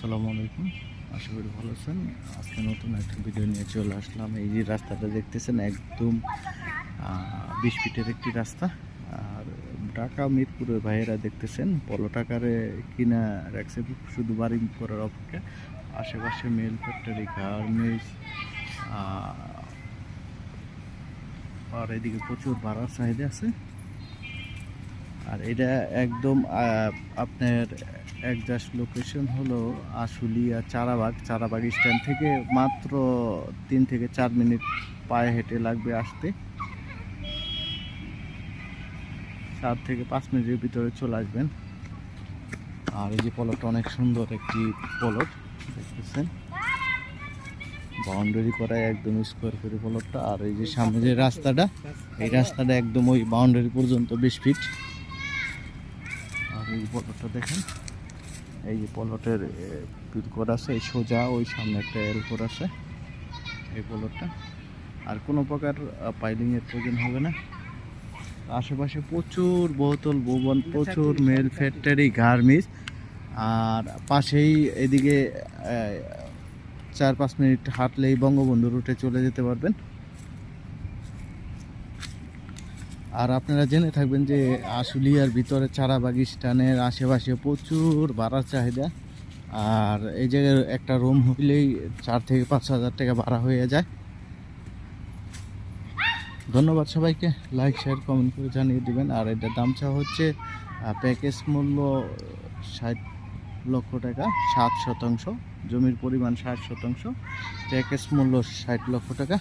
আসসালামু আলাইকুম। আশা করি ভালো আছেন। আজকে নতুন একটা ভিডিও নিয়ে চলে আসলাম। এই যে রাস্তাটা দেখতেছেন একদম 20 ফিটের একটি রাস্তা। আর ঢাকা মিরপুরের ভাইয়েরা দেখতেছেন পলো টাকারে কিনা রাখছে শুধু বাড়ি করার অপেক্ষা। আশেপাশে মেল ফ্যাক্টরি, গার্মেন্টস, আর এদিকে প্রচুর ভাড়ার চাহিদা আছে। আর এটা একদম আপনার একজাস্ট লোকেশন হলো আশুলিয়া চারাবাগ স্ট্যান্ড থেকে মাত্র 3 থেকে 4 মিনিট পায়ে হেঁটে লাগবে আসতে। 4 থেকে 5 মিনিটের ভিতরে চলে আসবেন। আর এই যে পলটটা অনেক সুন্দর একটি পলট দেখতেছেন, বাউন্ডারি করা একদম স্কোয়ার করে পলটটা। আর এই যে সামনে যে রাস্তাটা, এই রাস্তাটা একদম ওই বাউন্ডারি পর্যন্ত 20 ফিট। আর এই পলটটা দেখেন, এই যে পলটের পিল কোড আছে, এই সোজা ওই সামনে একটা এল কোড আছে এই পলটটা। আর কোনো প্রকার পাইলিংয়ের প্রয়োজন হবে না। আশেপাশে প্রচুর বহুতল ভবন, প্রচুর মেল ফ্যাক্টরি, গার্মেন্টস। আর পাশেই এদিকে 4-5 মিনিট হাঁটলেই বঙ্গবন্ধু রুটে চলে যেতে পারবেন। আর আপনারা জেনে থাকবেন যে আশুলিয়ার ভিতরে চারাবাগ স্ট্যান্ডের আশেপাশে প্রচুর ভাড়ার চাহিদা। আর এই জায়গায় একটা রুম হইলেই 4 থেকে 5 হাজার টাকা ভাড়া হয়ে যায়। ধন্যবাদ সবাইকে, লাইক শেয়ার কমেন্ট করে জানিয়ে দিবেন। আর এটার দাম চাওয়া হচ্ছে প্যাকেজ মূল্য 60 লক্ষ টাকা, 7%, জমির পরিমাণ 60%, প্যাকেজ মূল্য 60 লক্ষ টাকা।